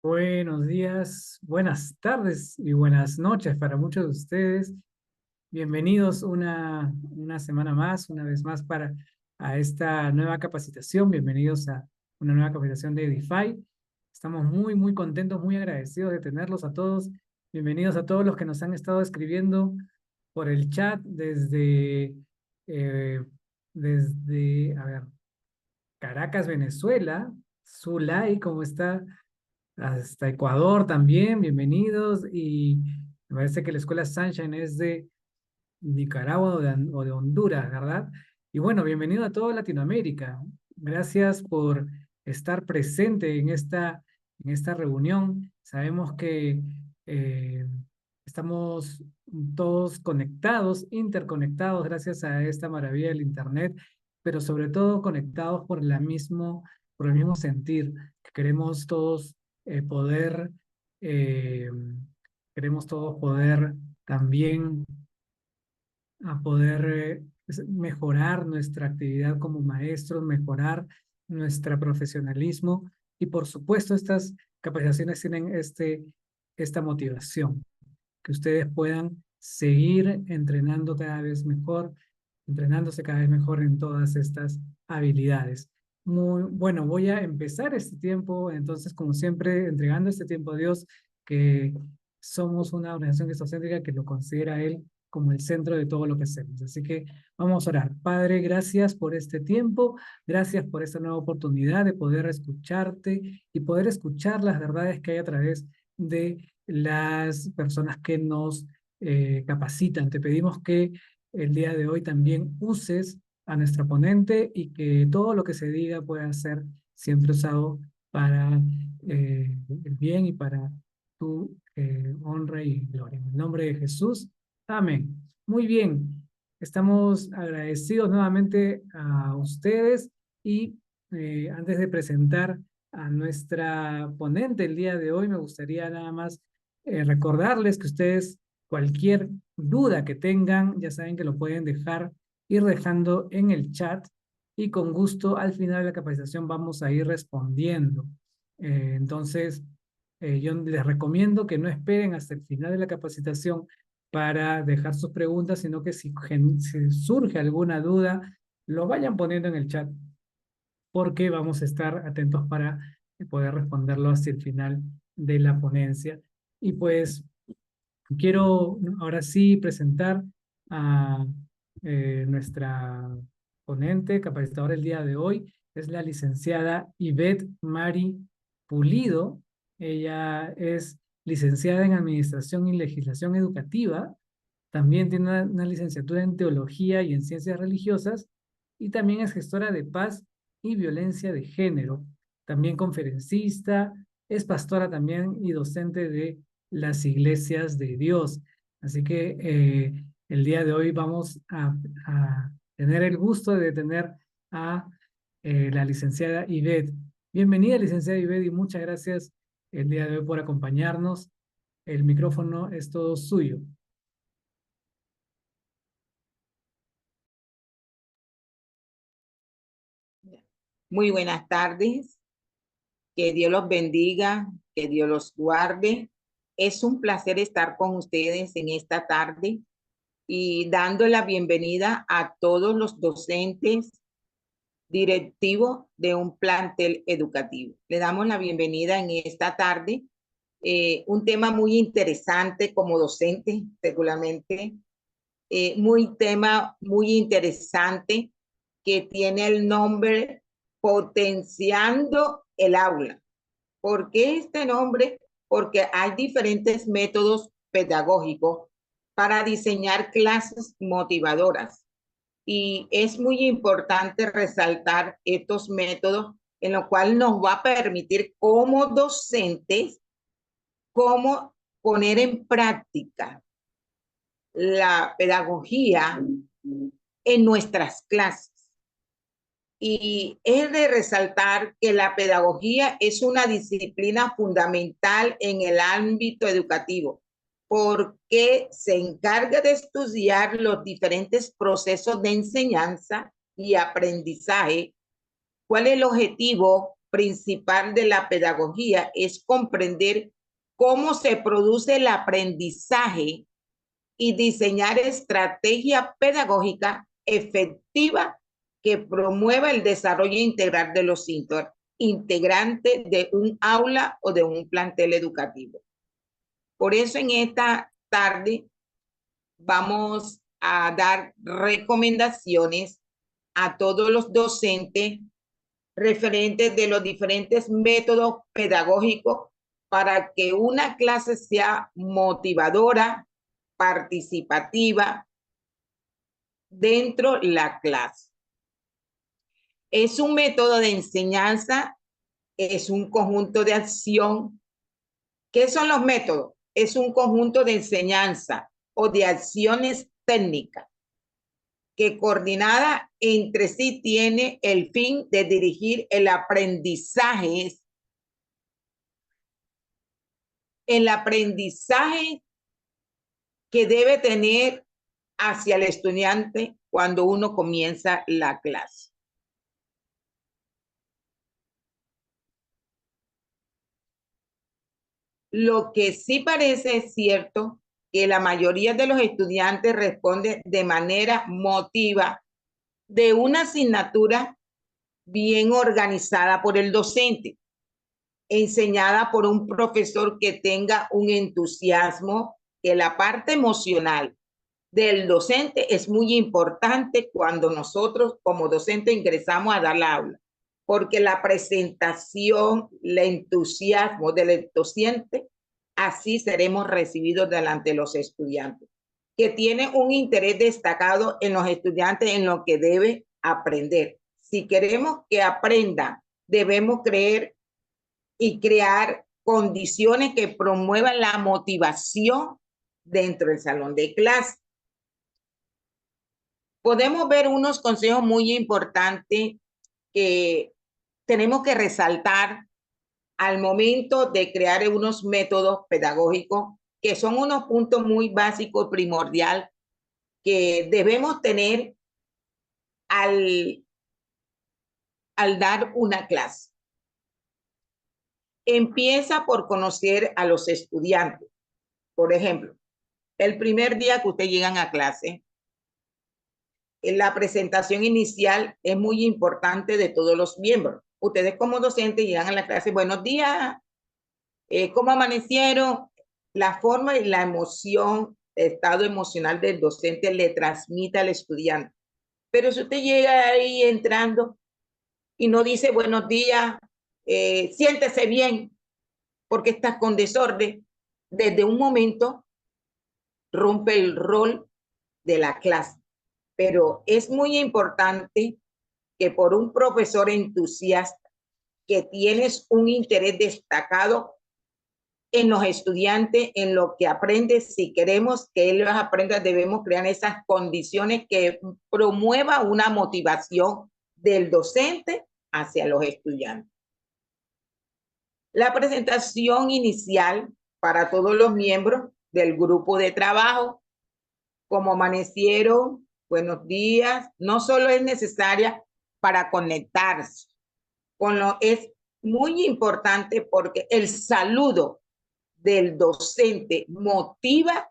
Buenos días, buenas tardes y buenas noches para muchos de ustedes. Bienvenidos una semana más, una vez más a esta nueva capacitación. Bienvenidos a una nueva capacitación de Edify. Estamos muy contentos, muy agradecidos de tenerlos a todos. Bienvenidos a todos los que nos han estado escribiendo por el chat eh, a ver, Caracas, Venezuela. Zulay, ¿cómo está? Hasta Ecuador también, bienvenidos. Y me parece que la escuela Sunshine es de Nicaragua o de Honduras, ¿verdad? Y bueno, bienvenido a toda Latinoamérica. Gracias por estar presente en esta reunión. Sabemos que eh, estamos todos conectados, interconectados gracias a esta maravilla del Internet, pero sobre todo conectados por el mismo sentir, que eh, queremos todos poder también a poder mejorar nuestra actividad como maestros, mejorar nuestro profesionalismo y por supuesto estas capacitaciones tienen esta motivación, que ustedes puedan seguir entrenando cada vez mejor, entrenándose cada vez mejor en todas estas habilidades. Muy bueno, voy a empezar este tiempo, entonces, como siempre, entregando este tiempo a Dios, que somos una organización cristocéntrica que lo considera Él como el centro de todo lo que hacemos. Así que vamos a orar. Padre, gracias por este tiempo, gracias por esta nueva oportunidad de poder escucharte y poder escuchar las verdades que hay a través de las personas que nos capacitan. Te pedimos que el día de hoy también uses a nuestra ponente y que todo lo que se diga pueda ser siempre usado para el bien y para tu honra y gloria. En el nombre de Jesús. Amén. Muy bien. Estamos agradecidos nuevamente a ustedes y antes de presentar a nuestra ponente el día de hoy, me gustaría nada más recordarles que ustedes cualquier duda que tengan, ya saben que lo pueden ir dejando en el chat y con gusto al final de la capacitación vamos a ir respondiendo. Entonces, yo les recomiendo que no esperen hasta el final de la capacitación para dejar sus preguntas, sino que si surge alguna duda, lo vayan poniendo en el chat, porque vamos a estar atentos para poder responderlo hasta el final de la ponencia. Y pues quiero ahora sí presentar a nuestra ponente, capacitadora el día de hoy. Es la licenciada Ivette Mari Pulido. Ella es licenciada en Administración y Legislación Educativa. También tiene una licenciatura en Teología y en Ciencias Religiosas. Y también es gestora de paz y violencia de género. También conferencista, es pastora también y docente de las iglesias de Dios. Así que el día de hoy vamos a tener el gusto de tener a la licenciada Ivette. Bienvenida, licenciada Ivette, y muchas gracias el día de hoy por acompañarnos. El micrófono es todo suyo. Muy buenas tardes, que Dios los bendiga, que Dios los guarde. Es un placer estar con ustedes en esta tarde y dando la bienvenida a todos los docentes directivos de un plantel educativo. Le damos la bienvenida en esta tarde. Un tema muy interesante como docente, regularmente, tema muy interesante que tiene el nombre Potenciando el Aula. ¿Por qué este nombre? Porque hay diferentes métodos pedagógicos para diseñar clases motivadoras. Y es muy importante resaltar estos métodos en lo cual nos va a permitir como docentes cómo poner en práctica la pedagogía en nuestras clases. Y es de resaltar que la pedagogía es una disciplina fundamental en el ámbito educativo, porque se encarga de estudiar los diferentes procesos de enseñanza y aprendizaje. ¿Cuál es el objetivo principal de la pedagogía? Es comprender cómo se produce el aprendizaje y diseñar estrategia pedagógica efectiva que promueva el desarrollo integral de los integrantes de un aula o de un plantel educativo. Por eso en esta tarde vamos a dar recomendaciones a todos los docentes referentes de los diferentes métodos pedagógicos para que una clase sea motivadora, participativa dentro de la clase. Es un método de enseñanza, es un conjunto de acción. ¿Qué son los métodos? Es un conjunto de enseñanza o de acciones técnicas que coordinada entre sí tiene el fin de dirigir el aprendizaje que debe tener hacia el estudiante cuando uno comienza la clase. Lo que sí parece cierto que la mayoría de los estudiantes responde de manera motiva de una asignatura bien organizada por el docente, enseñada por un profesor que tenga un entusiasmo, que la parte emocional del docente es muy importante cuando nosotros como docente ingresamos a dar la aula, porque la presentación, el entusiasmo del docente, así seremos recibidos delante de los estudiantes, que tiene un interés destacado en los estudiantes en lo que debe aprender. Si queremos que aprendan, debemos creer y crear condiciones que promuevan la motivación dentro del salón de clase. Podemos ver unos consejos muy importantes que tenemos que resaltar al momento de crear unos métodos pedagógicos que son unos puntos muy básicos, primordial, que debemos tener al, al dar una clase. Empieza por conocer a los estudiantes. Por ejemplo, el primer día que ustedes llegan a clase, la presentación inicial es muy importante de todos los miembros. Ustedes como docentes llegan a la clase, buenos días, ¿cómo amanecieron? La forma y la emoción, el estado emocional del docente le transmite al estudiante. Pero si usted llega ahí entrando y no dice buenos días, siéntese bien, porque estás con desorden, desde un momento rompe el rol de la clase. Pero es muy importante que por un profesor entusiasta, que tienes un interés destacado en los estudiantes, en lo que aprende, si queremos que ellos aprendan, debemos crear esas condiciones que promueva una motivación del docente hacia los estudiantes. La presentación inicial para todos los miembros del grupo de trabajo, como amanecieron, buenos días, no solo es necesaria para conectarse con lo es muy importante porque el saludo del docente motiva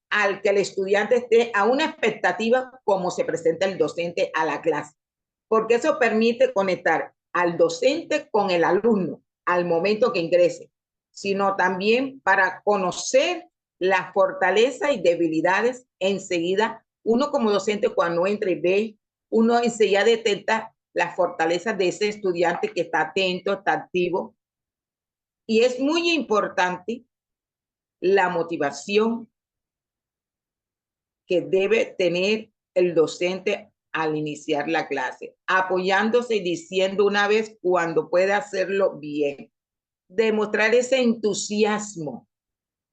al que el estudiante esté a una expectativa como se presenta el docente a la clase, porque eso permite conectar al docente con el alumno al momento que ingrese, sino también para conocer las fortalezas y debilidades enseguida. Uno como docente cuando entra y ve, uno enseguida detecta las fortalezas de ese estudiante que está atento, está activo. Y es muy importante la motivación que debe tener el docente al iniciar la clase, apoyándose y diciendo una vez cuando pueda hacerlo bien. Demostrar ese entusiasmo.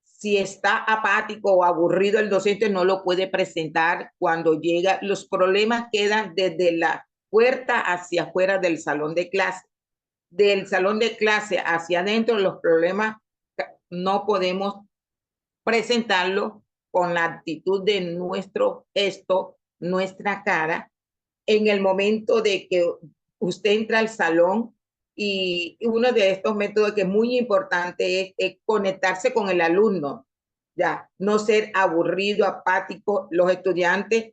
Si está apático o aburrido el docente no lo puede presentar cuando llega. Los problemas quedan desde la puerta hacia afuera del salón de clase. Del salón de clase hacia adentro los problemas no podemos presentarlo con la actitud de nuestro gesto, nuestra cara, en el momento de que usted entra al salón. Y uno de estos métodos que es muy importante es conectarse con el alumno, ya, no ser aburrido, apático. Los estudiantes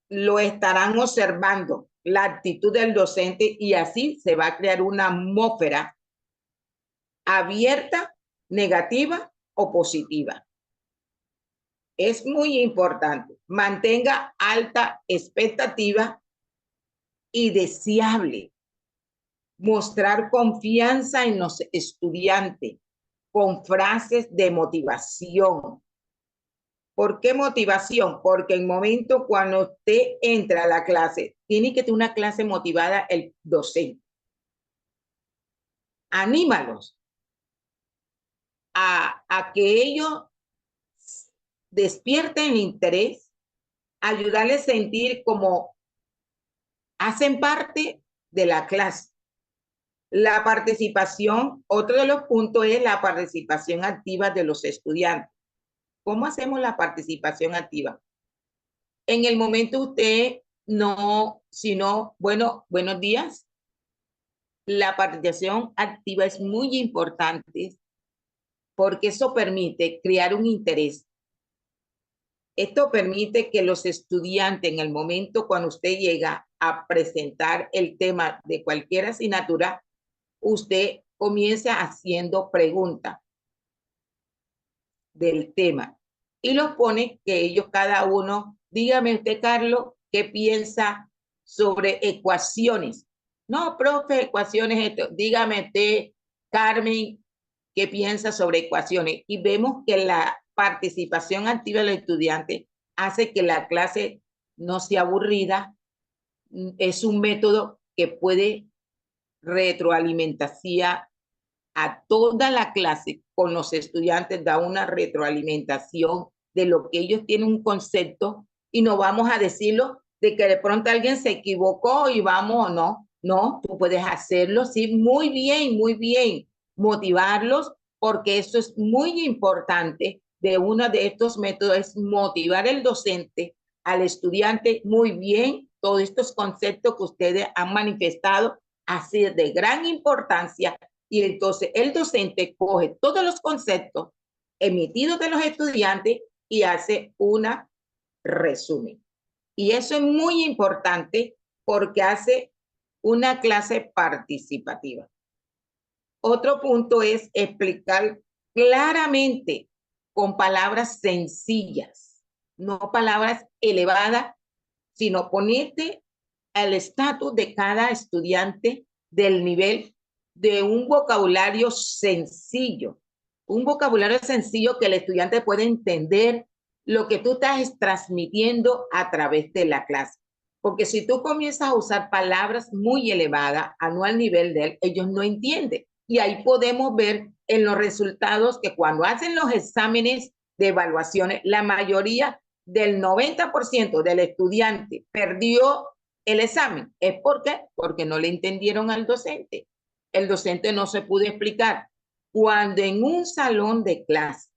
lo estarán observando, la actitud del docente, y así se va a crear una atmósfera abierta, negativa o positiva. Es muy importante. Mantenga alta expectativa y deseable. Mostrar confianza en los estudiantes con frases de motivación. ¿Por qué motivación? Porque en el momento cuando usted entra a la clase, tiene que tener una clase motivada el docente. Anímalos a que ellos despierten interés, ayudarles a sentir como hacen parte de la clase. La participación, otro de los puntos es la participación activa de los estudiantes. ¿Cómo hacemos la participación activa? En el momento usted no, sino, bueno, buenos días. La participación activa es muy importante porque eso permite crear un interés. Esto permite que los estudiantes, en el momento cuando usted llega a presentar el tema de cualquier asignatura, usted comienza haciendo preguntas del tema y los pone que ellos cada uno, dígame usted, Carlos, ¿qué piensa sobre ecuaciones? No, profe, ecuaciones, esto. Dígame usted, Carmen, ¿qué piensa sobre ecuaciones? Y vemos que la participación activa del estudiante hace que la clase no sea aburrida. Es un método que puede retroalimentación a toda la clase con los estudiantes, da una retroalimentación de lo que ellos tienen un concepto y no vamos a decirlo de que de pronto alguien se equivocó y vamos, no, tú puedes hacerlo, sí, muy bien, motivarlos, porque eso es muy importante. De uno de estos métodos es motivar al docente, al estudiante, muy bien, todos estos conceptos que ustedes han manifestado, así de gran importancia, y entonces el docente coge todos los conceptos emitidos de los estudiantes y hace una resumen. Y eso es muy importante porque hace una clase participativa. Otro punto es explicar claramente con palabras sencillas, no palabras elevadas, sino ponerte al estatus de cada estudiante del nivel de un vocabulario sencillo que el estudiante puede entender lo que tú estás transmitiendo a través de la clase. Porque si tú comienzas a usar palabras muy elevadas, no al nivel de él, ellos no entienden. Y ahí podemos ver en los resultados que cuando hacen los exámenes de evaluaciones, la mayoría del 90% del estudiante perdió el examen. ¿Es por qué? Porque no le entendieron al docente. El docente no se pudo explicar. Cuando en un salón de clase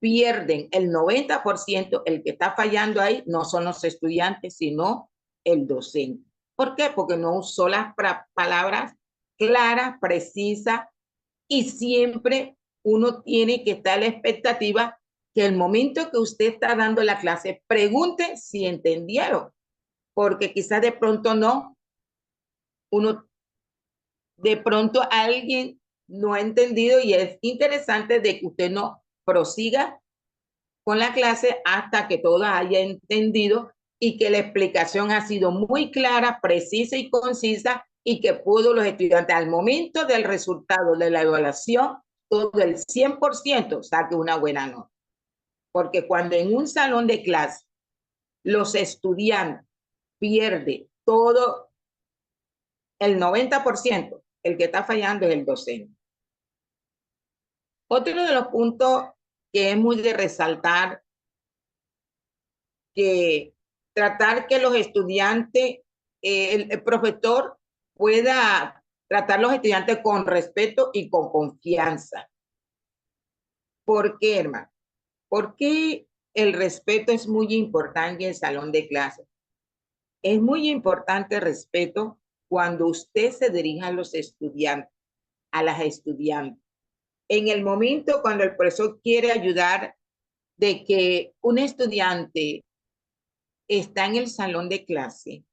pierden el 90%, el que está fallando ahí no son los estudiantes, sino el docente. ¿Por qué? Porque no usó las palabras claras, precisas, y siempre uno tiene que estar a la expectativa que el momento que usted está dando la clase, pregunte si entendieron, porque quizás de pronto no, uno, de pronto alguien no ha entendido y es interesante de que usted no prosiga con la clase hasta que todo haya entendido y que la explicación ha sido muy clara, precisa y concisa y que pudo los estudiantes al momento del resultado de la evaluación, todo el 100% saque una buena nota. Porque cuando en un salón de clase los estudiantes pierden todo el 90%, el que está fallando es el docente. Otro de los puntos que es muy de resaltar, que tratar que los estudiantes, el profesor pueda tratar a los estudiantes con respeto y con confianza. ¿Por qué, hermano? Porque el respeto es muy importante en el salón de clases. Es muy importante el respeto cuando usted se dirige a los estudiantes, a las estudiantes. En el momento cuando el profesor quiere ayudar de que un estudiante está en el salón de clase,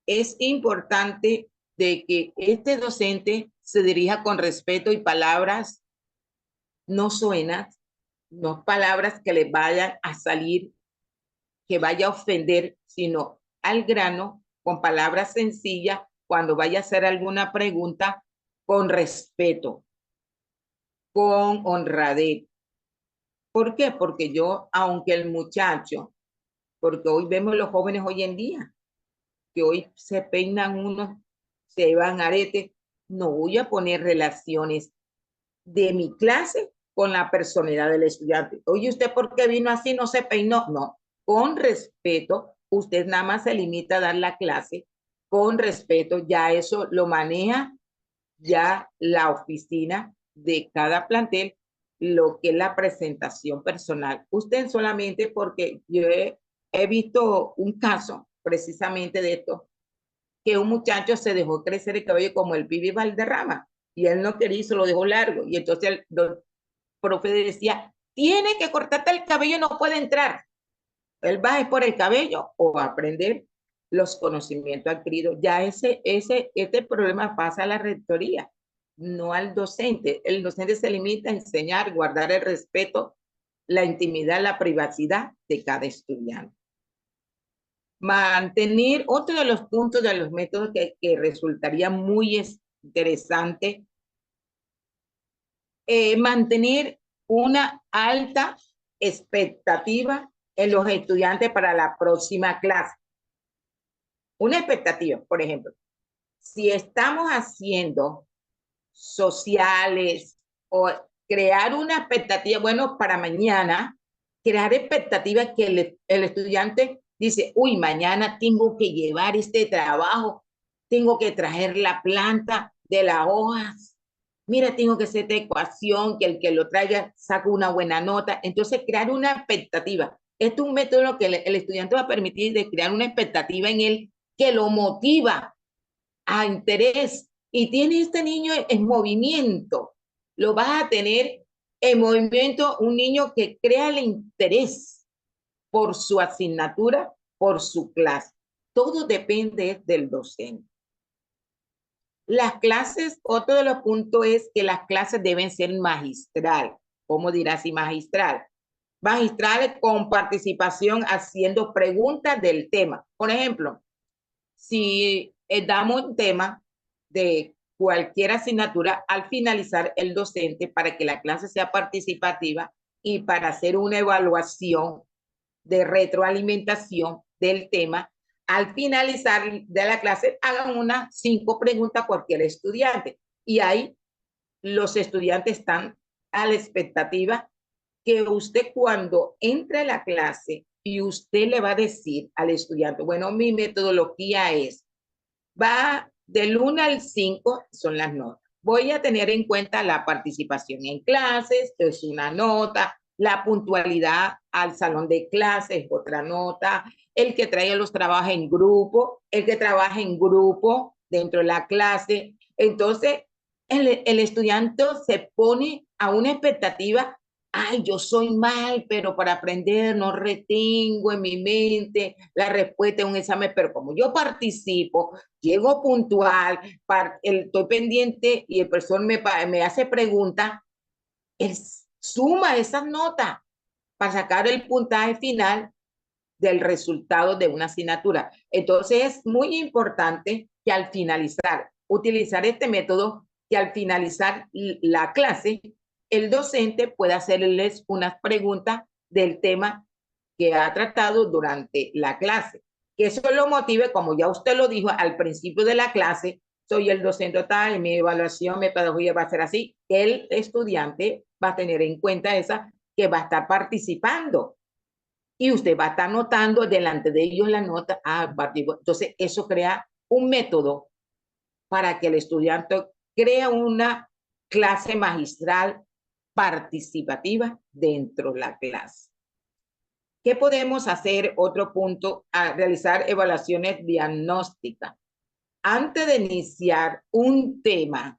es importante de que este docente se dirija con respeto y palabras no suenas, no palabras que le vayan a salir, que vaya a ofender, sino al grano, con palabras sencillas, cuando vaya a hacer alguna pregunta, con respeto, con honradez. ¿Por qué? Porque yo, aunque el muchacho, porque hoy vemos los jóvenes hoy en día, que hoy se peinan unos, se van aretes, no voy a poner relaciones de mi clase con la personalidad del estudiante. Oye, ¿usted por qué vino así? No se peinó. No, con respeto, usted nada más se limita a dar la clase con respeto, ya eso lo maneja ya la oficina de cada plantel, lo que es la presentación personal. Usted solamente porque yo he visto un caso precisamente de esto, que un muchacho se dejó crecer el cabello como el Bibi Valderrama y él no quería y se lo dejó largo. Y entonces el profe decía, tiene que cortarte el cabello, no puede entrar. Él va por el cabello o va a aprender los conocimientos adquiridos. Ya este problema pasa a la rectoría, no al docente. El docente se limita a enseñar, guardar el respeto, la intimidad, la privacidad de cada estudiante. Mantener otro de los puntos de los métodos que resultaría muy interesante, mantener una alta expectativa en los estudiantes para la próxima clase. Una expectativa, por ejemplo, si estamos haciendo sociales o crear una expectativa, bueno, para mañana, crear expectativas que el estudiante dice, uy, mañana tengo que llevar este trabajo, tengo que traer la planta de las hojas, mira, tengo que hacer esta ecuación, que el que lo traiga saca una buena nota. Entonces, crear una expectativa. Este es un método que el estudiante va a permitir de crear una expectativa en él que lo motiva a interés y tiene este niño en movimiento. Lo vas a tener en movimiento un niño que crea el interés por su asignatura, por su clase. Todo depende del docente. Las clases, otro de los puntos es que las clases deben ser magistral. ¿Cómo dirás si magistral? Magistral con participación haciendo preguntas del tema. Por ejemplo, si damos un tema de cualquier asignatura, al finalizar el docente, para que la clase sea participativa y para hacer una evaluación de retroalimentación del tema, al finalizar de la clase, hagan unas 5 preguntas a cualquier estudiante. Y ahí los estudiantes están a la expectativa que usted cuando entre a la clase y usted le va a decir al estudiante, bueno, mi metodología es, va del 1 al 5, son las notas. Voy a tener en cuenta la participación en clases, que es una nota, la puntualidad al salón de clases, otra nota, el que traiga los trabajos en grupo, el que trabaja en grupo dentro de la clase. Entonces, el estudiante se pone a una expectativa, ay, yo soy mal, pero para aprender no retengo en mi mente la respuesta de un examen, pero como yo participo, llego puntual, estoy pendiente y el profesor me hace preguntas, él suma esas notas para sacar el puntaje final del resultado de una asignatura. Entonces es muy importante que al finalizar, utilizar este método, que al finalizar la clase, el docente pueda hacerles unas preguntas del tema que ha tratado durante la clase. Que eso lo motive, como ya usted lo dijo al principio de la clase, soy el docente tal, y mi evaluación, mi pedagogía va a ser así. El estudiante va a tener en cuenta esa que va a estar participando y usted va a estar notando delante de ellos la nota. Entonces, eso crea un método para que el estudiante crea una clase magistral participativa dentro de la clase. ¿Qué podemos hacer? Otro punto, a realizar evaluaciones diagnósticas. Antes de iniciar un tema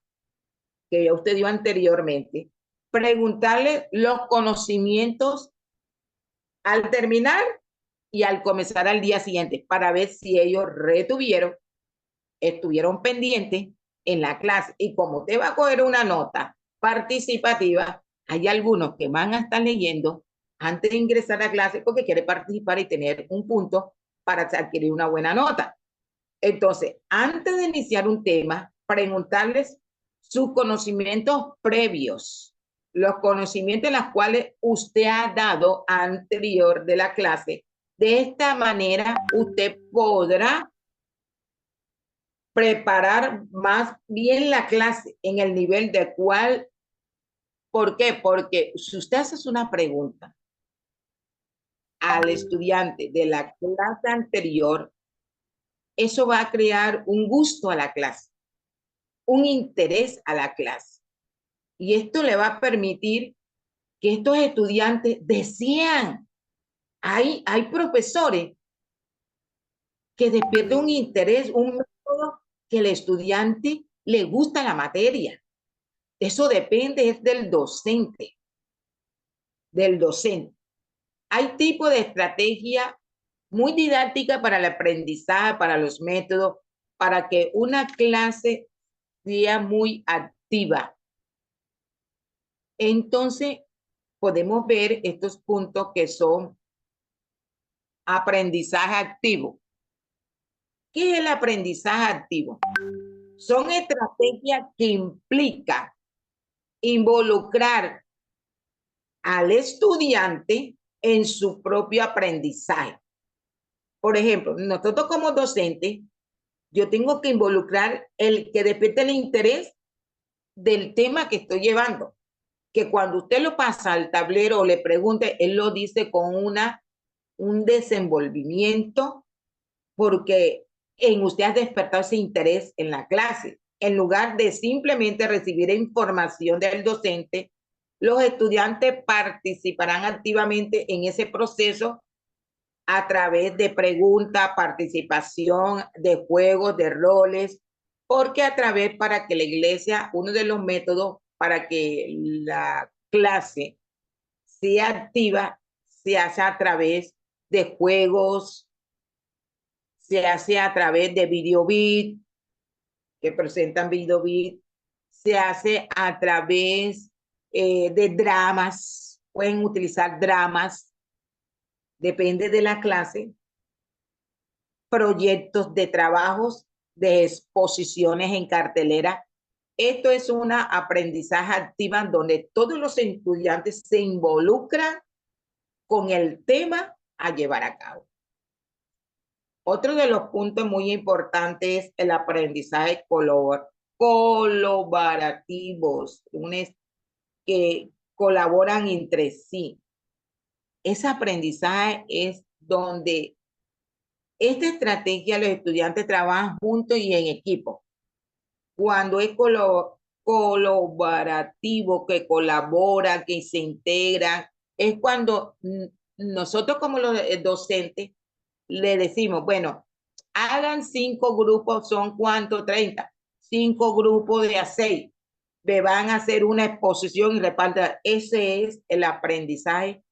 que ya usted dio anteriormente, preguntarle los conocimientos al terminar y al comenzar al día siguiente para ver si ellos retuvieron, estuvieron pendientes en la clase. Y como te va a coger una nota participativa, hay algunos que van a estar leyendo antes de ingresar a clase porque quiere participar y tener un punto para adquirir una buena nota. Entonces, antes de iniciar un tema, preguntarles sus conocimientos previos los conocimientos en los cuales usted ha dado anterior de la clase. De esta manera, usted podrá preparar más bien la clase en el nivel de cual. ¿Por qué? Porque si usted hace una pregunta al estudiante de la clase anterior, eso va a crear un gusto a la clase, un interés a la clase. Y esto le va a permitir que estos estudiantes desean. Hay profesores que despiertan un interés, un método que el estudiante le gusta la materia. Eso depende es del docente, del docente. Hay tipo de estrategia muy didáctica para el aprendizaje, para los métodos, para que una clase sea muy activa. Entonces, podemos ver estos puntos que son aprendizaje activo. ¿Qué es el aprendizaje activo? Son estrategias que implican involucrar al estudiante en su propio aprendizaje. Por ejemplo, nosotros como docentes, yo tengo que involucrar el que despierte el interés del tema que estoy llevando. Que cuando usted lo pasa al tablero o le pregunte, él lo dice con un desenvolvimiento, porque en usted ha despertado ese interés en la clase. En lugar de simplemente recibir información del docente, los estudiantes participarán activamente en ese proceso a través de preguntas, participación, de juegos, de roles, porque a través para que la iglesia, uno de los métodos para que la clase sea activa, se hace a través de juegos, se hace a través de videobit, que presentan videobit, se hace a través de dramas, pueden utilizar dramas, depende de la clase, proyectos de trabajos, de exposiciones en cartelera. Esto es una aprendizaje activa donde todos los estudiantes se involucran con el tema a llevar a cabo. Otro de los puntos muy importantes es el aprendizaje colaborativos, que colaboran entre sí. Ese aprendizaje es donde esta estrategia los estudiantes trabajan juntos y en equipo. Cuando es colaborativo, que colabora, que se integra, es cuando nosotros como los docentes le decimos, bueno, hagan 5 grupos, ¿son cuánto? 30. 5 grupos de a 6. Me van a hacer una exposición y repartan. Ese es el aprendizaje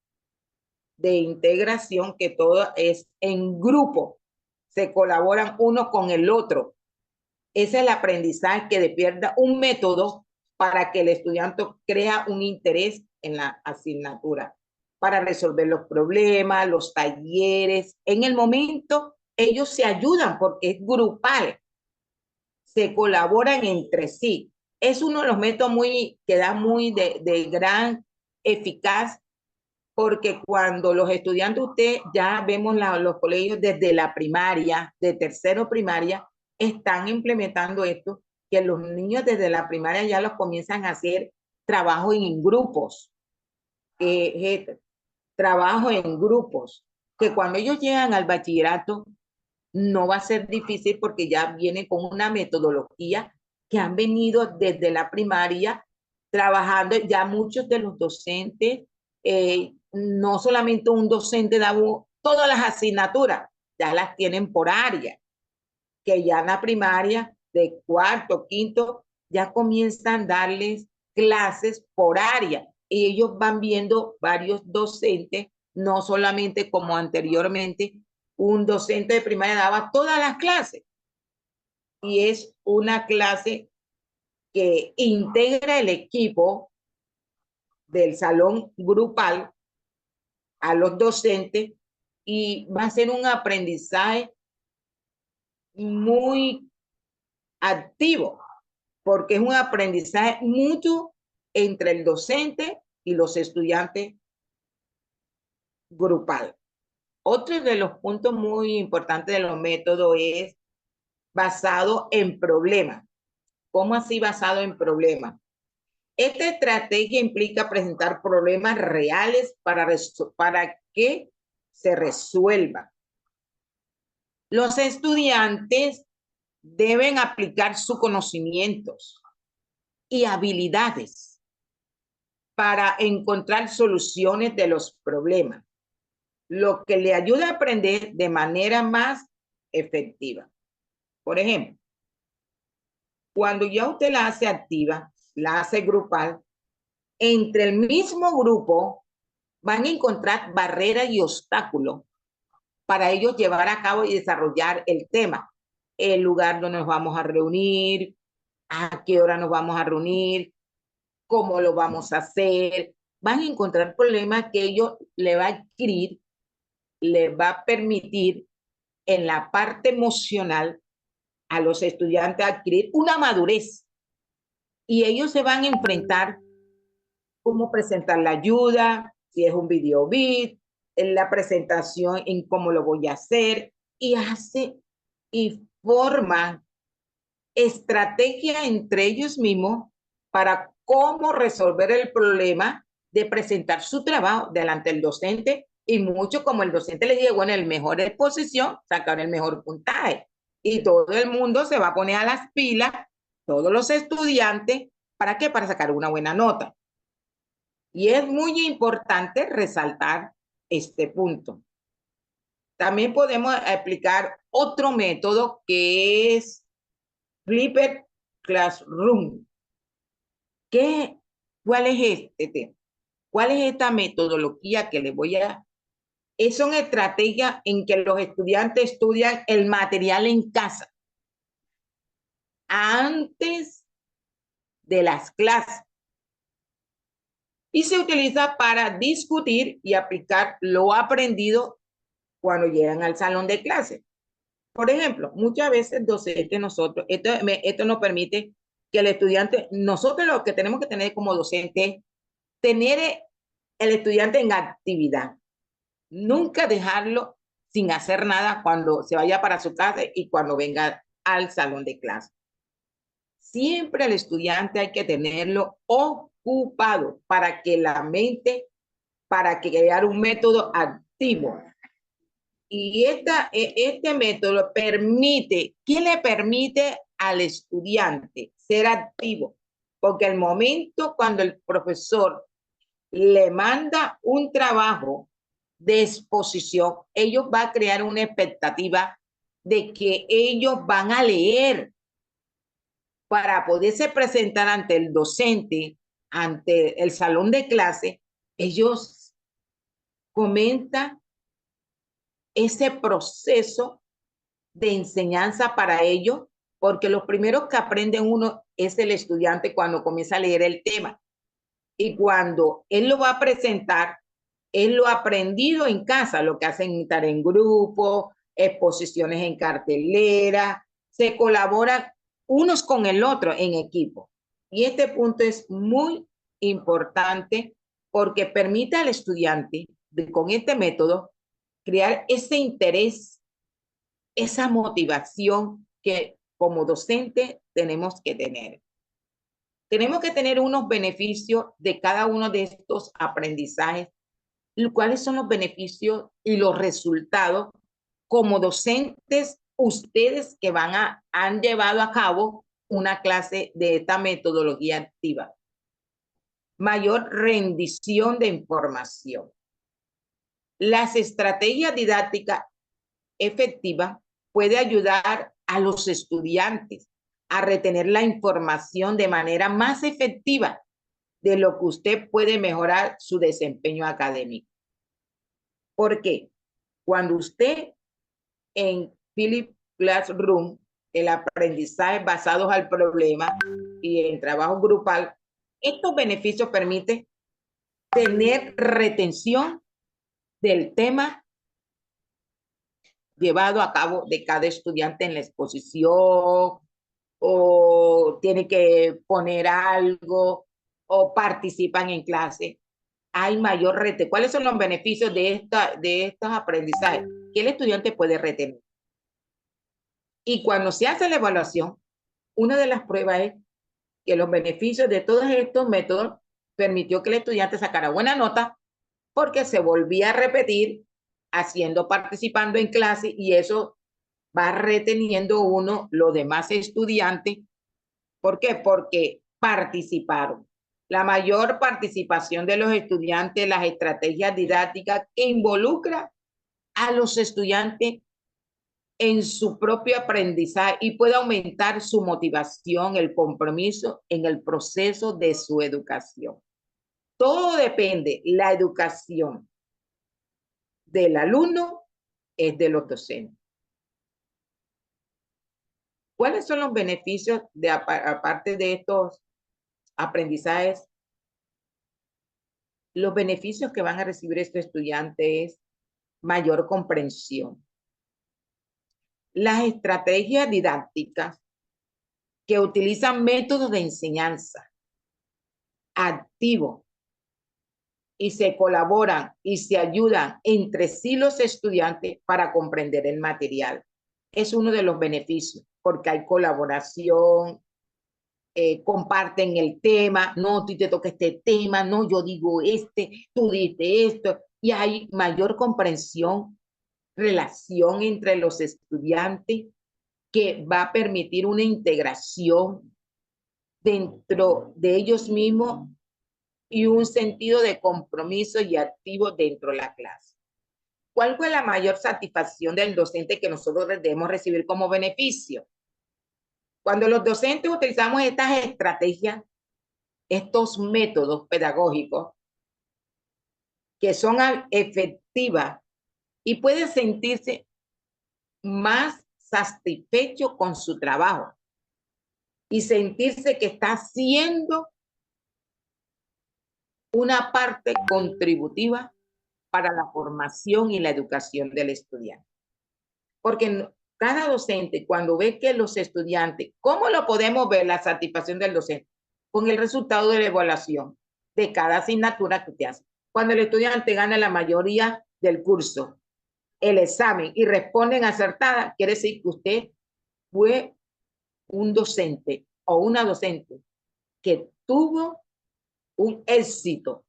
de integración, que todo es en grupo. Se colaboran uno con el otro. Ese es el aprendizaje que despierta un método para que el estudiante crea un interés en la asignatura, para resolver los problemas, los talleres. En el momento, ellos se ayudan porque es grupal, se colaboran entre sí. Es uno de los métodos que da muy de gran eficaz, porque cuando los estudiantes, usted ya vemos los colegios desde la primaria, de tercero primaria, están implementando esto, que los niños desde la primaria ya los comienzan a hacer trabajo en grupos, trabajo en grupos, que cuando ellos llegan al bachillerato no va a ser difícil porque ya viene con una metodología que han venido desde la primaria trabajando. Ya muchos de los docentes, no solamente un docente da todas las asignaturas, ya las tienen por área, que ya en la primaria de cuarto, quinto, ya comienzan a darles clases por área y ellos van viendo varios docentes, no solamente como anteriormente, un docente de primaria daba todas las clases, y es una clase que integra el equipo del salón grupal a los docentes, y va a ser un aprendizaje muy activo, porque es un aprendizaje mutuo entre el docente y los estudiantes grupal. Otro de los puntos muy importantes de los métodos es basado en problemas. ¿Cómo así basado en problemas? Esta estrategia implica presentar problemas reales para que se resuelvan. Los estudiantes deben aplicar sus conocimientos y habilidades para encontrar soluciones de los problemas, lo que le ayuda a aprender de manera más efectiva. Por ejemplo, cuando ya usted la hace activa, la hace grupal, entre el mismo grupo van a encontrar barreras y obstáculos para ellos llevar a cabo y desarrollar el tema. El lugar donde nos vamos a reunir, a qué hora nos vamos a reunir, cómo lo vamos a hacer. Van a encontrar problemas que ellos le va a adquirir, le va a permitir en la parte emocional a los estudiantes adquirir una madurez y ellos se van a enfrentar cómo presentar la ayuda, si es un video bit, en la presentación, en cómo lo voy a hacer, y hace y forma estrategia entre ellos mismos para cómo resolver el problema de presentar su trabajo delante del docente, y mucho como el docente les llegó en el mejor exposición, sacar el mejor puntaje. Y todo el mundo se va a poner a las pilas, todos los estudiantes, ¿para qué? Para sacar una buena nota. Y es muy importante resaltar este punto. También podemos aplicar otro método que es Flipped Classroom. ¿Cuál es este? ¿Cuál es esta metodología que les voy a... Son estrategias en que los estudiantes estudian el material en casa antes de las clases y se utiliza para discutir y aplicar lo aprendido cuando llegan al salón de clase. Por ejemplo, muchas veces docentes nosotros, esto nos permite que el estudiante, nosotros lo que tenemos que tener como docente, tener el estudiante en actividad, nunca dejarlo sin hacer nada cuando se vaya para su casa y cuando venga al salón de clase. Siempre el estudiante hay que tenerlo ocupado para que la mente, para crear un método activo. Y este método permite, ¿qué le permite al estudiante ser activo? Porque el momento cuando el profesor le manda un trabajo de exposición, ellos van a crear una expectativa de que ellos van a leer para poderse presentar ante el docente, ante el salón de clase. Ellos comentan ese proceso de enseñanza para ellos, porque los primeros que aprenden uno es el estudiante cuando comienza a leer el tema. Y cuando él lo va a presentar, él lo ha aprendido en casa, lo que hacen estar en grupo, exposiciones en cartelera, se colaboran unos con el otro en equipo. Y este punto es muy importante porque permite al estudiante, con este método, crear ese interés, esa motivación que como docente tenemos que tener. Tenemos que tener unos beneficios de cada uno de estos aprendizajes. ¿Cuáles son los beneficios y los resultados como docentes ustedes que han llevado a cabo una clase de esta metodología activa? Mayor rendición de información. Las estrategias didácticas efectivas pueden ayudar a los estudiantes a retener la información de manera más efectiva, de lo que usted puede mejorar su desempeño académico. ¿Por qué? Cuando usted en Philip Classroom, el aprendizaje basado al problema y en trabajo grupal, estos beneficios permiten tener retención del tema llevado a cabo de cada estudiante en la exposición, o tiene que poner algo, o participan en clase. hay mayor retención. ¿Cuáles son los beneficios de estos aprendizajes? Que el estudiante puede retener. Y cuando se hace la evaluación, una de las pruebas es que los beneficios de todos estos métodos permitió que el estudiante sacara buena nota porque se volvía a repetir participando en clase, y eso va reteniendo uno los demás estudiantes. ¿Por qué? Porque participaron. La mayor participación de los estudiantes, las estrategias didácticas que involucra a los estudiantes en su propio aprendizaje y puede aumentar su motivación, el compromiso en el proceso de su educación. Todo depende, la educación del alumno es de los docentes. ¿Cuáles son los beneficios aparte de estos aprendizajes? Los beneficios que van a recibir estos estudiantes es mayor comprensión. Las estrategias didácticas que utilizan métodos de enseñanza activos y se colaboran y se ayudan entre sí los estudiantes para comprender el material. Es uno de los beneficios, porque hay colaboración, comparten el tema, no, tú te toca este tema, no, yo digo tú dices esto, y hay mayor comprensión, relación entre los estudiantes que va a permitir una integración dentro de ellos mismos y un sentido de compromiso y activo dentro de la clase. ¿Cuál fue la mayor satisfacción del docente que nosotros debemos recibir como beneficio? Cuando los docentes utilizamos estas estrategias, estos métodos pedagógicos que son efectivas, y puede sentirse más satisfecho con su trabajo y sentirse que está haciendo una parte contributiva para la formación y la educación del estudiante. Porque cada docente, cuando ve que los estudiantes, ¿cómo lo podemos ver la satisfacción del docente? Con el resultado de la evaluación de cada asignatura que te hace. Cuando el estudiante gana la mayoría del curso, el examen, y responden acertada, quiere decir que usted fue un docente o una docente que tuvo un éxito,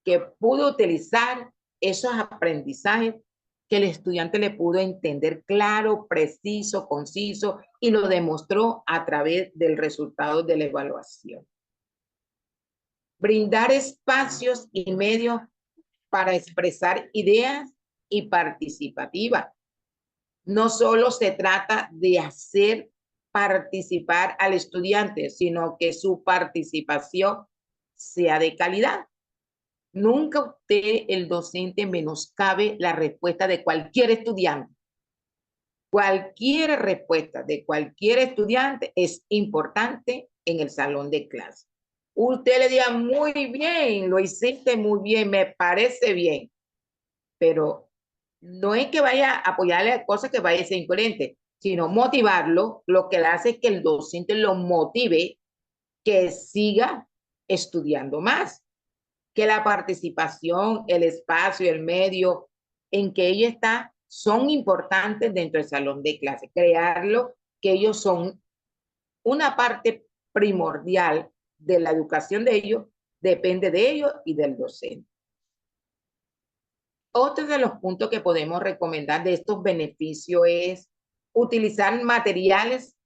que pudo utilizar esos aprendizajes que el estudiante le pudo entender claro, preciso, conciso, y lo demostró a través del resultado de la evaluación. Brindar espacios y medios para expresar ideas y participativa. No solo se trata de hacer participar al estudiante, sino que su participación sea de calidad. Nunca usted, el docente, menoscabe la respuesta de cualquier estudiante. Cualquier respuesta de cualquier estudiante es importante en el salón de clase. Usted le diga, muy bien, lo hiciste muy bien, me parece bien, pero no es que vaya a apoyarle a cosas que vaya a ser incoherente, sino motivarlo. Lo que le hace es que el docente lo motive, que siga estudiando más, que la participación, el espacio, el medio en que ella está son importantes dentro del salón de clase. Crearlo, que ellos son una parte primordial de la educación de ellos, depende de ellos y del docente. Otro de los puntos que podemos recomendar de estos beneficios es utilizar materiales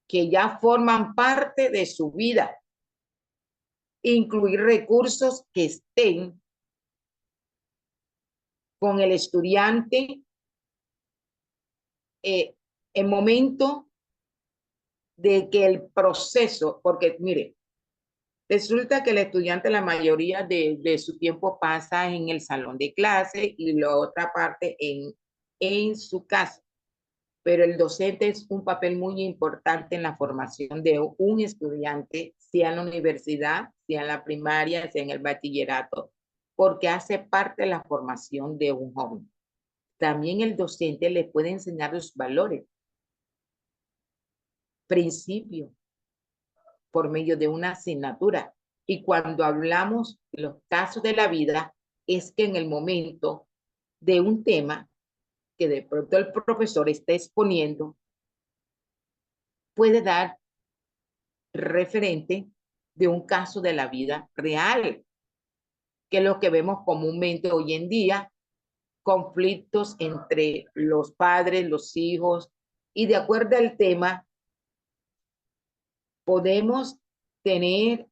que ya forman parte de su vida, incluir recursos que estén con el estudiante en momento de que el proceso, porque mire, resulta que el estudiante la mayoría de su tiempo pasa en el salón de clase y la otra parte en su casa. Pero el docente es un papel muy importante en la formación de un estudiante, sea en la universidad, sea en la primaria, sea en el bachillerato, porque hace parte de la formación de un joven. También el docente le puede enseñar los valores, principios, por medio de una asignatura. Y cuando hablamos de los casos de la vida, es que en el momento de un tema que de pronto el profesor está exponiendo, puede dar referente de un caso de la vida real, que es lo que vemos comúnmente hoy en día, conflictos entre los padres, los hijos, y de acuerdo al tema, podemos tener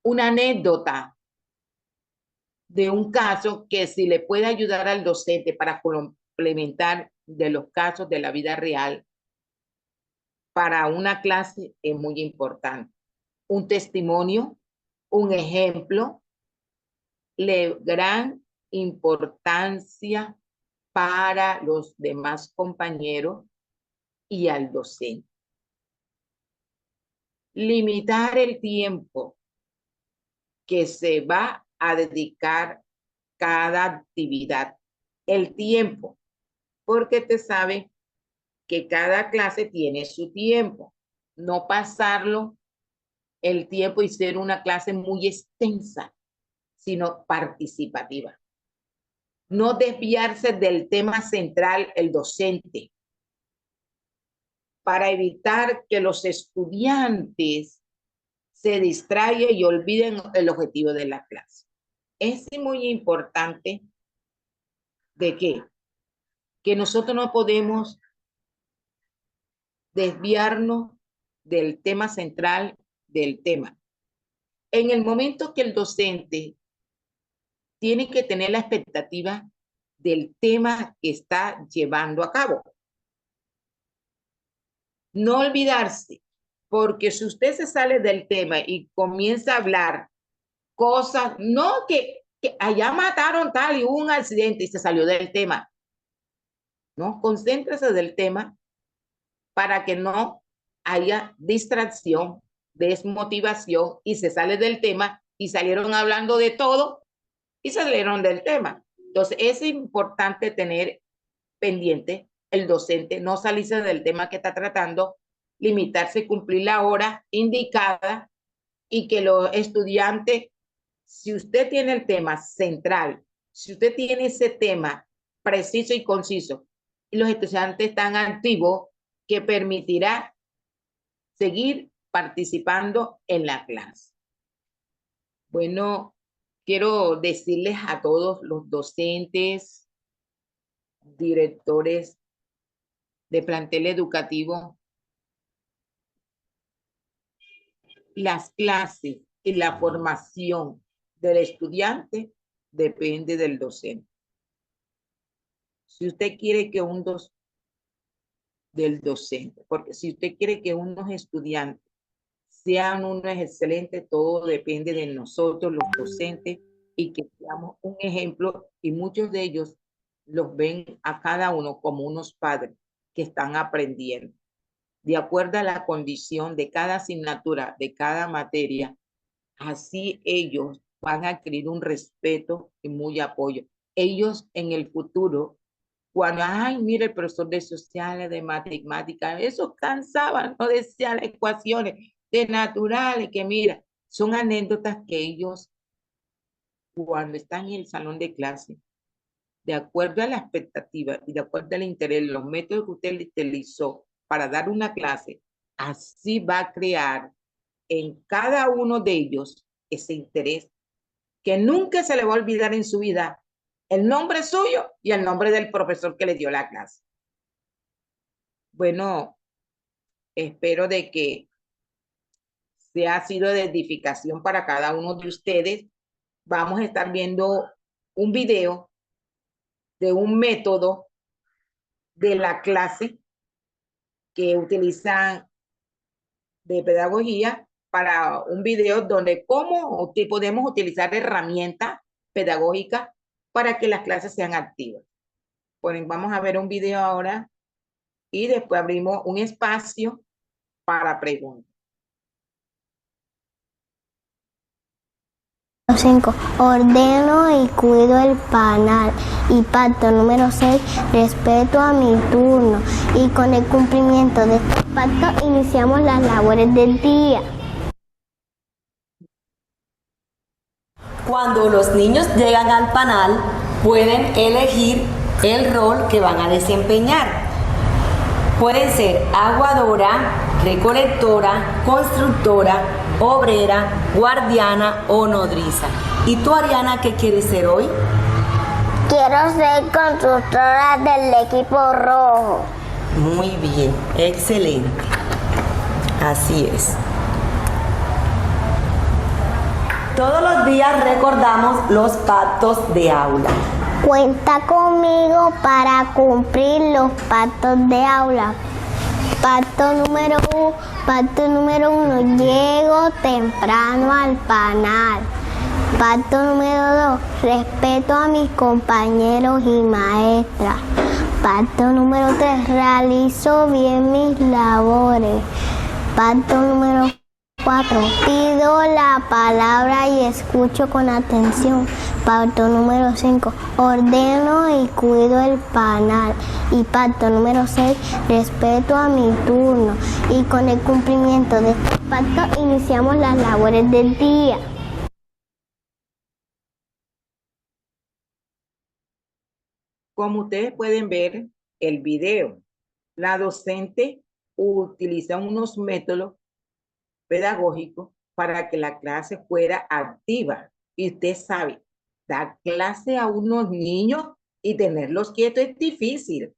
una anécdota de un caso que si le puede ayudar al docente para complementar de los casos de la vida real para una clase es muy importante. Un testimonio, un ejemplo, de gran importancia para los demás compañeros y al docente. Limitar el tiempo que se va a dedicar cada actividad. El tiempo, porque te sabe que cada clase tiene su tiempo. No pasarlo el tiempo y ser una clase muy extensa, sino participativa. No desviarse del tema central, el docente, para evitar que los estudiantes se distraigan y olviden el objetivo de la clase. Es muy importante de que nosotros no podemos desviarnos del tema central del tema. En el momento que el docente tiene que tener la expectativa del tema que está llevando a cabo. No olvidarse, porque si usted se sale del tema y comienza a hablar cosas, no que allá mataron tal y hubo un accidente y se salió del tema. No, concéntrese del tema para que no haya distracción, desmotivación y se sale del tema y salieron hablando de todo y se salieron del tema. Entonces es importante tener pendiente el docente, no salirse del tema que está tratando, limitarse y cumplir la hora indicada y que los estudiantes, si usted tiene el tema central, si usted tiene ese tema preciso y conciso, y los estudiantes están activos, que permitirá seguir participando en la clase. Bueno, quiero decirles a todos los docentes, directores de plantel educativo, las clases y la formación del estudiante depende del docente. Si usted quiere que del docente, porque si usted quiere que unos estudiantes sean unos excelentes, todo depende de nosotros, los docentes, y que seamos un ejemplo, y muchos de ellos los ven a cada uno como unos padres que están aprendiendo. De acuerdo a la condición de cada asignatura, de cada materia, así ellos van a adquirir un respeto y muy apoyo. Ellos en el futuro, cuando, ay, mira, el profesor de sociales, de matemáticas, esos cansaban, no decían las ecuaciones de naturales, que mira, son anécdotas que ellos, cuando están en el salón de clase, de acuerdo a la expectativa y de acuerdo al interés, los métodos que usted utilizó para dar una clase, así va a crear en cada uno de ellos ese interés que nunca se le va a olvidar en su vida el nombre suyo y el nombre del profesor que le dio la clase. Bueno, espero de que sea sido de edificación para cada uno de ustedes. Vamos a estar viendo un video de un método de la clase que utilizan de pedagogía para un video donde cómo podemos utilizar herramientas pedagógicas para que las clases sean activas. Pues vamos a ver un video ahora y después abrimos un espacio para preguntas. 5. Ordeno y cuido el panal. Y pacto número 6. Respeto a mi turno. Y con el cumplimiento de este pacto iniciamos las labores del día. Cuando los niños llegan al panal, pueden elegir el rol que van a desempeñar. Pueden ser aguadora, recolectora, constructora, obrera, guardiana o nodriza. ¿Y tú, Ariana, qué quieres ser hoy? Quiero ser constructora del equipo rojo. Muy bien, excelente. Así es. Todos los días recordamos los pactos de aula. Cuenta conmigo para cumplir los pactos de aula. Pacto número uno, llego temprano al panal. Pacto número 2, respeto a mis compañeros y maestras. Pacto número 3, realizo bien mis labores. Pacto número 4, pido la palabra y escucho con atención. Pacto número 5, ordeno y cuido el panal. Y pacto número 6, respeto a mi turno. Y con el cumplimiento de este pacto iniciamos las labores del día. Como ustedes pueden ver el video, la docente utiliza unos métodos pedagógicos para que la clase fuera activa. Y usted sabe, dar clase a unos niños y tenerlos quietos es difícil,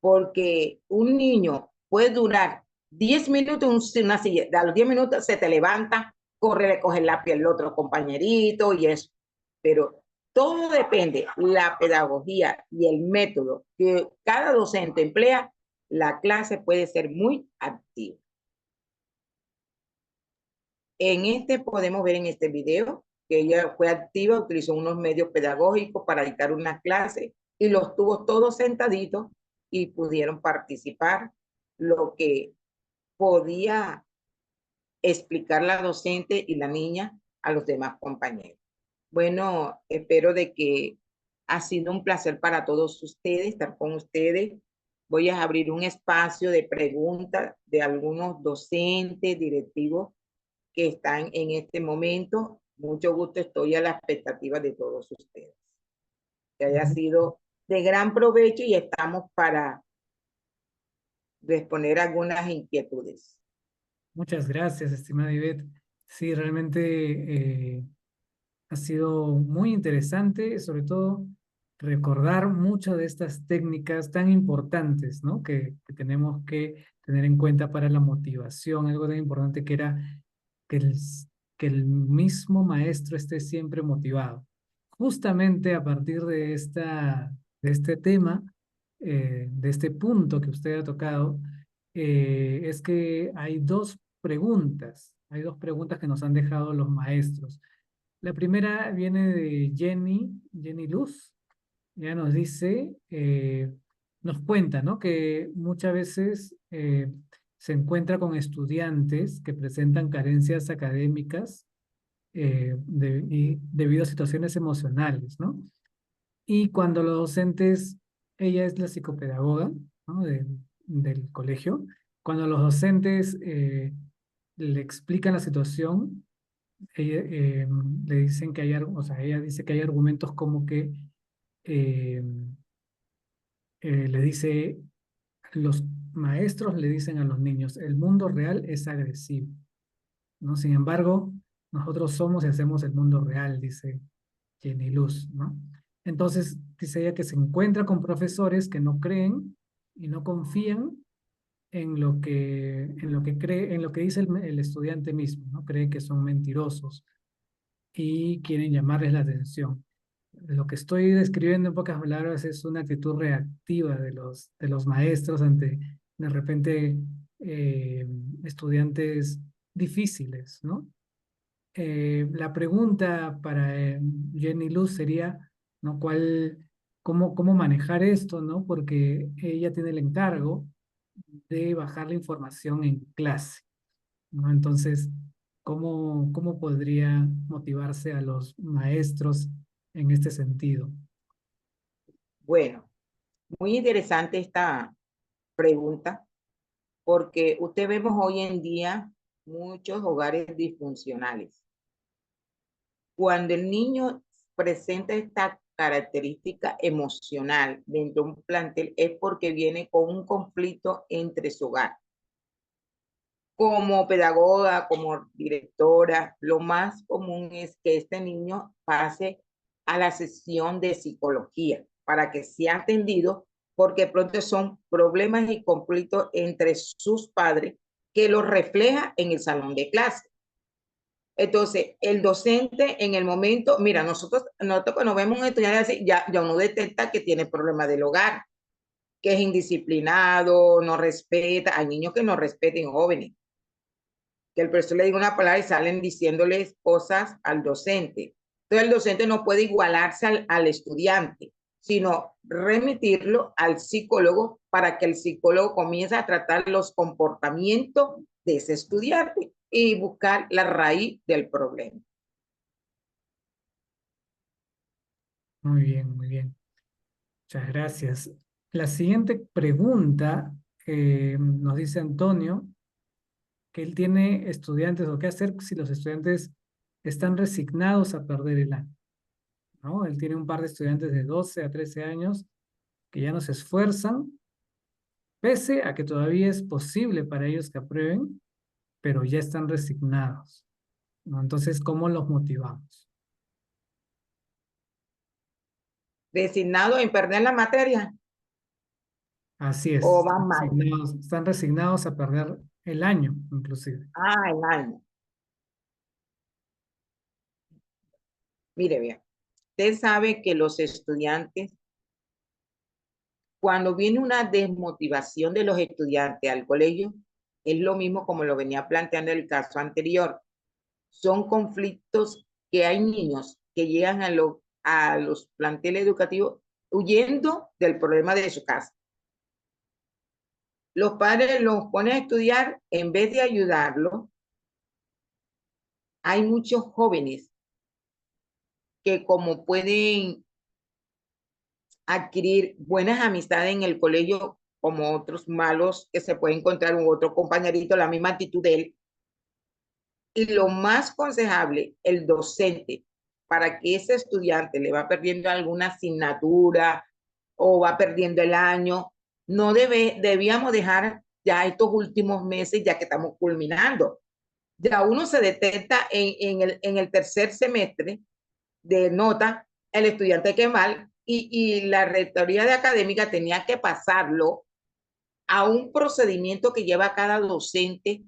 porque un niño puede durar 10 minutos en una silla, a los 10 minutos se te levanta, corre, le coge el lápiz al otro compañerito y eso. Pero todo depende, la pedagogía y el método que cada docente emplea, la clase puede ser muy activa. Podemos ver en este video que ella fue activa, utilizó unos medios pedagógicos para dictar una clase y los tuvo todos sentaditos y pudieron participar, lo que podía explicar la docente y la niña a los demás compañeros. Bueno, espero de que ha sido un placer para todos ustedes estar con ustedes. Voy a abrir un espacio de preguntas de algunos docentes, directivos que están en este momento. Mucho gusto, estoy a la expectativa de todos ustedes. Que haya sido de gran provecho y estamos para responder algunas inquietudes. Muchas gracias, estimada Ivette. Sí, realmente ha sido muy interesante, sobre todo recordar muchas de estas técnicas tan importantes, ¿no? Que tenemos que tener en cuenta para la motivación, algo tan importante que era que que el mismo maestro esté siempre motivado. Justamente a partir de de este tema, de este punto que usted ha tocado, es que hay dos preguntas que nos han dejado los maestros. La primera viene de Jenny Luz. Ya nos dice, nos cuenta, ¿no? Que muchas veces se encuentra con estudiantes que presentan carencias académicas y debido a situaciones emocionales, ¿no? Y cuando los docentes, ella es la psicopedagoga, ¿no? Del colegio, cuando los docentes le explican la situación, ella, le dicen que o sea, ella dice que hay argumentos como que eh, le dice, los maestros le dicen a los niños, el mundo real es agresivo, ¿no? Sin embargo, nosotros somos y hacemos el mundo real, dice Jenny Luz, ¿no? Entonces, dice ella que se encuentra con profesores que no creen y no confían en lo que cree, en lo que dice el estudiante mismo, ¿no? Cree que son mentirosos y quieren llamarles la atención. Lo que estoy describiendo en pocas palabras es una actitud reactiva de los maestros ante, de repente, estudiantes difíciles, ¿no? La pregunta para Jenny Luz sería, ¿no? ¿Cómo manejar esto, ¿no? Porque ella tiene el encargo de bajar la información en clase, ¿no? Entonces, ¿cómo podría motivarse a los maestros en este sentido? Bueno, muy interesante esta pregunta, porque usted vemos hoy en día muchos hogares disfuncionales. Cuando el niño presenta esta característica emocional dentro de un plantel es porque viene con un conflicto entre su hogar. Como pedagoga, como directora, lo más común es que este niño pase a la sesión de psicología para que sea atendido, porque pronto son problemas y conflictos entre sus padres que los refleja en el salón de clase. Entonces, el docente en el momento, mira, nosotros cuando vemos un estudiante así, ya uno detecta que tiene problemas del hogar, que es indisciplinado, no respeta. Hay niños que no respeten, jóvenes, que el profesor le diga una palabra y salen diciéndoles cosas al docente. Entonces, el docente no puede igualarse al estudiante, sino remitirlo al psicólogo para que el psicólogo comience a tratar los comportamientos de ese estudiante y buscar la raíz del problema. Muy bien, muy bien. Muchas gracias. La siguiente pregunta nos dice Antonio que él tiene estudiantes o qué hacer si los estudiantes están resignados a perder el año, ¿no? Él tiene un par de estudiantes de 12 a 13 años que ya no se esfuerzan, pese a que todavía es posible para ellos que aprueben, pero ya están resignados, ¿no? Entonces, ¿cómo los motivamos? Resignado en perder la materia Así es, o van mal. están resignados a perder el año, inclusive. El año. Mire, bien, usted sabe que los estudiantes, cuando viene una desmotivación de los estudiantes al colegio, es lo mismo como lo venía planteando el caso anterior. Son conflictos que hay niños que llegan a los planteles educativos huyendo del problema de su casa. Los padres los ponen a estudiar en vez de ayudarlos. Hay muchos jóvenes que como pueden adquirir buenas amistades en el colegio, como otros malos que se puede encontrar un otro compañerito, la misma actitud de él. Y lo más aconsejable, el docente, para que ese estudiante le va perdiendo alguna asignatura o va perdiendo el año, no debíamos dejar ya estos últimos meses, ya que estamos culminando. Ya uno se detecta en el tercer semestre de nota el estudiante que mal y la rectoría de académica tenía que pasarlo a un procedimiento que lleva cada docente,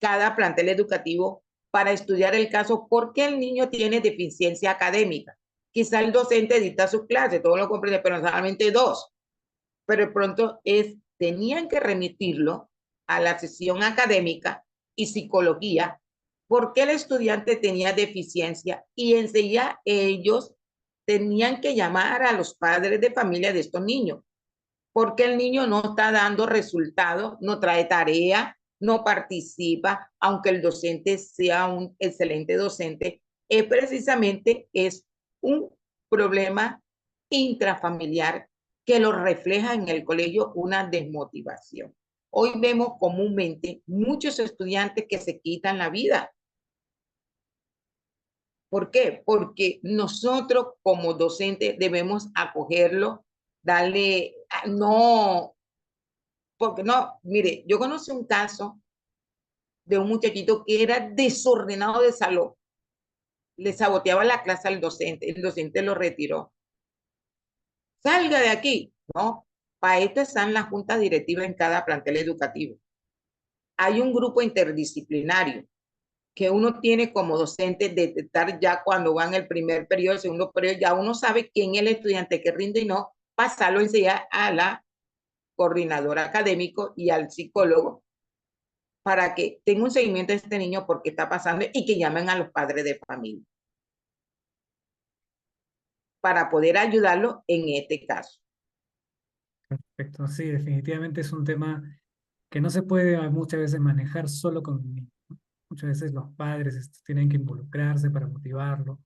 cada plantel educativo para estudiar el caso porque el niño tiene deficiencia académica. Quizá el docente dicta sus clases, todo lo comprende, pero solamente dos. Pero de pronto tenían que remitirlo a la sesión académica y psicología porque el estudiante tenía deficiencia y enseguida ellos tenían que llamar a los padres de familia de estos niños porque el niño no está dando resultados, no trae tarea, no participa, aunque el docente sea un excelente docente, precisamente es un problema intrafamiliar que lo refleja en el colegio una desmotivación. Hoy vemos comúnmente muchos estudiantes que se quitan la vida. ¿Por qué? Porque nosotros como docentes debemos acogerlo, darle, no, porque no, mire, yo conocí un caso de un muchachito que era desordenado de salón, le saboteaba la clase al docente, el docente lo retiró. Salga de aquí, ¿no? Para esto están las juntas directivas en cada plantel educativo. Hay un grupo interdisciplinario que uno tiene como docente detectar ya cuando van el primer periodo, el segundo periodo, ya uno sabe quién es el estudiante que rinde y no, pasarlo enseguida a la coordinadora académico y al psicólogo para que tenga un seguimiento de este niño porque está pasando y que llamen a los padres de familia para poder ayudarlo en este caso. Perfecto, sí, definitivamente es un tema que no se puede muchas veces manejar solo con el niño. Muchas veces los padres tienen que involucrarse para motivarlo.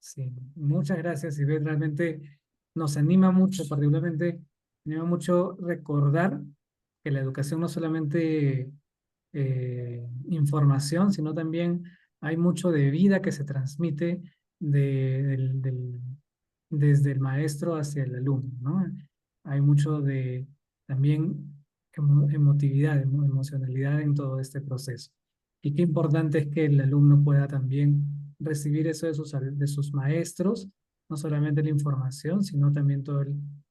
Sí, muchas gracias, Ivette. Realmente nos anima mucho, particularmente, anima mucho recordar que la educación no solamente información, sino también hay mucho de vida que se transmite desde el maestro hacia el alumno, ¿no? Hay mucho de también emotividad, emocionalidad en todo este proceso. Y qué importante es que el alumno pueda también recibir eso de sus maestros, no solamente la información, sino también todo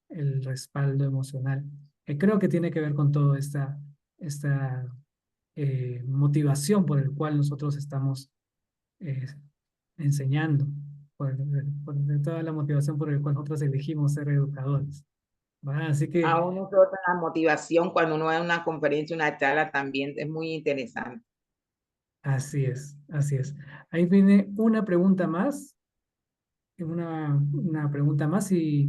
el respaldo emocional, que creo que tiene que ver con toda esta motivación por el cual nosotros estamos eh, enseñando, por toda la motivación por el cual nosotros elegimos ser educadores. ¿Va? Así que A uno que otra la motivación cuando uno va a una conferencia, una charla también es muy interesante. así es, así es. Ahí viene una pregunta más, una pregunta más y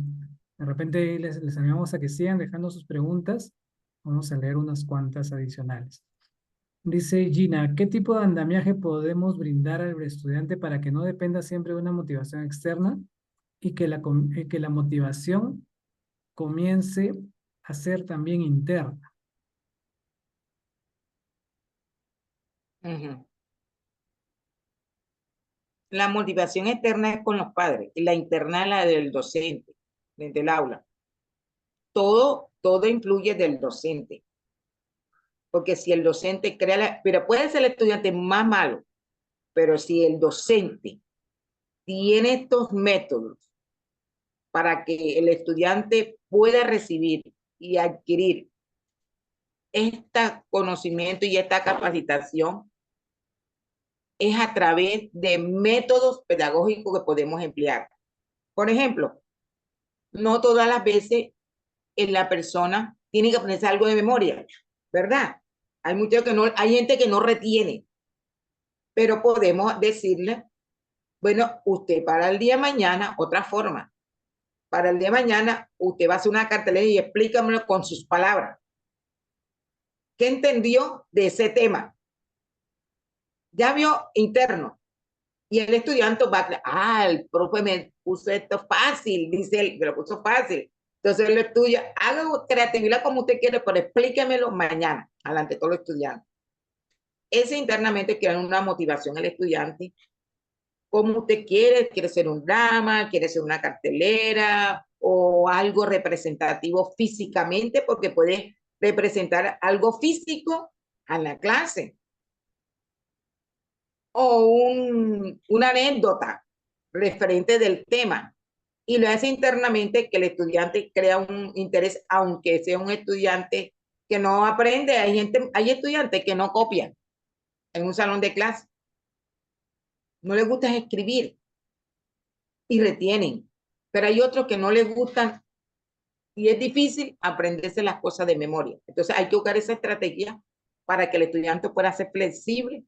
de repente les animamos a que sigan dejando sus preguntas. Vamos a leer unas cuantas adicionales. Dice Gina, ¿qué tipo de andamiaje podemos brindar al estudiante para que no dependa siempre de una motivación externa y que la motivación comience a ser también interna? Ujú. La motivación externa es con los padres y la interna es la del docente, desde el aula. Todo influye del docente. Porque si el docente crea, pero puede ser el estudiante más malo, pero si el docente tiene estos métodos para que el estudiante pueda recibir y adquirir este conocimiento y esta capacitación, es a través de métodos pedagógicos que podemos emplear. Por ejemplo, no todas las veces en la persona tiene que ponerse algo de memoria, ¿verdad? Hay gente que no retiene, pero podemos decirle, bueno, usted para el día de mañana, otra forma, para el día de mañana usted va a hacer una cartelera y explícamelo con sus palabras. ¿Qué entendió de ese tema? Ya vio interno. Y el estudiante va a, el profe me puso esto fácil, dice él, me lo puso fácil. Entonces él estudia, haga creatividad como usted quiere, pero explíquemelo mañana, adelante todos los estudiantes. Ese internamente crea una motivación al estudiante. Como usted quiere ser un drama, quiere ser una cartelera o algo representativo físicamente, porque puede representar algo físico a la clase. O una anécdota referente del tema y lo hace internamente que el estudiante crea un interés, aunque sea un estudiante que no aprende. Hay estudiantes que no copian en un salón de clase, no les gusta escribir y retienen, pero hay otros que no les gustan y es difícil aprenderse las cosas de memoria. Entonces hay que buscar esa estrategia para que el estudiante pueda ser flexible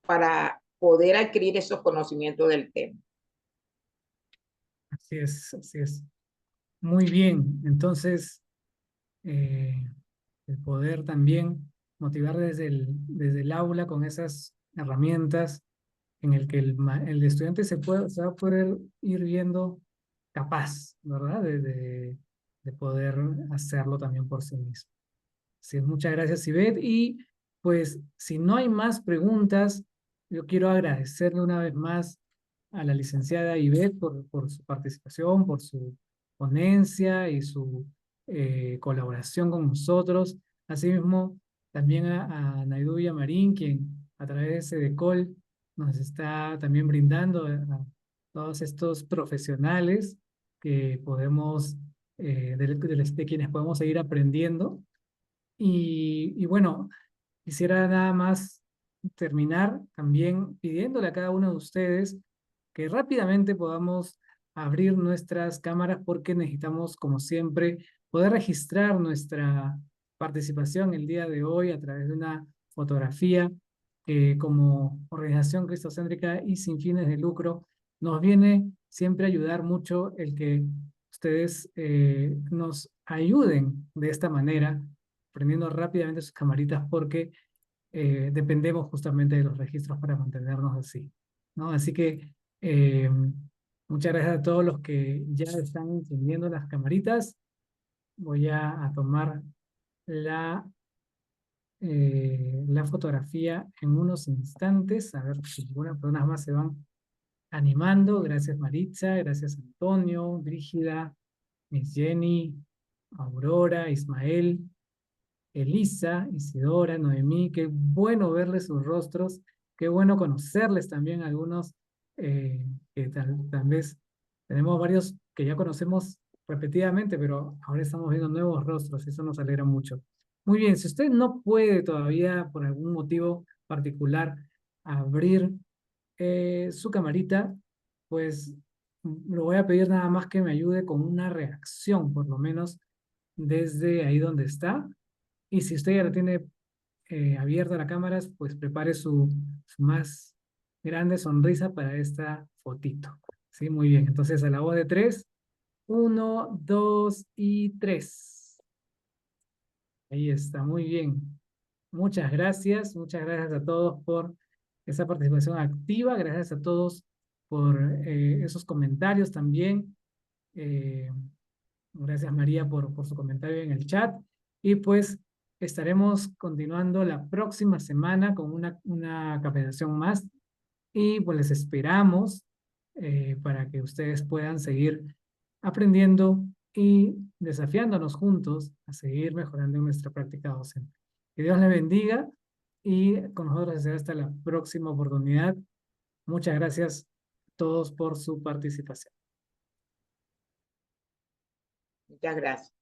para poder adquirir esos conocimientos del tema. Así es, así es. Muy bien, entonces el poder también motivar desde el aula con esas herramientas en el que el estudiante se va a poder ir viendo capaz, ¿verdad? De poder hacerlo también por sí mismo. Así es, muchas gracias, Ivette. Y pues, si no hay más preguntas, yo quiero agradecerle una vez más a la licenciada Ivette por su participación, por su ponencia y su colaboración con nosotros. Asimismo, también a Naidu Marín, quien a través de SEDECOL nos está también brindando a todos estos profesionales que podemos, de quienes podemos seguir aprendiendo. Y bueno, quisiera nada más terminar también pidiéndole a cada uno de ustedes que rápidamente podamos abrir nuestras cámaras porque necesitamos, como siempre, poder registrar nuestra participación el día de hoy a través de una fotografía que como organización cristocéntrica y sin fines de lucro nos viene siempre a ayudar mucho el que ustedes nos ayuden de esta manera prendiendo rápidamente sus camaritas porque dependemos justamente de los registros para mantenernos así, ¿no? Así que muchas gracias a todos los que ya están encendiendo las camaritas. Voy a tomar la la fotografía en unos instantes. A ver si algunas personas más se van animando. Gracias Maritza, gracias Antonio, Brígida, Miss Jenny, Aurora, Ismael, Elisa, Isidora, Noemí. Qué bueno verles sus rostros. Qué bueno conocerles también algunos que tal vez tenemos varios que ya conocemos repetidamente, pero ahora estamos viendo nuevos rostros. Eso nos alegra mucho. Muy bien, si usted no puede todavía por algún motivo particular abrir su camarita, pues lo voy a pedir nada más que me ayude con una reacción, por lo menos desde ahí donde está. Y si usted ya la tiene abierta la cámara, pues prepare su más grande sonrisa para esta fotito. Sí, muy bien. Entonces a la voz de 3, 1, 2 y 3. Ahí está, muy bien. Muchas gracias a todos por esa participación activa, gracias a todos por esos comentarios también. Gracias María por su comentario en el chat. Y pues estaremos continuando la próxima semana con una capacitación más y pues les esperamos para que ustedes puedan seguir aprendiendo y desafiándonos juntos a seguir mejorando en nuestra práctica docente. Que Dios les bendiga y con nosotros será hasta la próxima oportunidad. Muchas gracias a todos por su participación. Muchas gracias.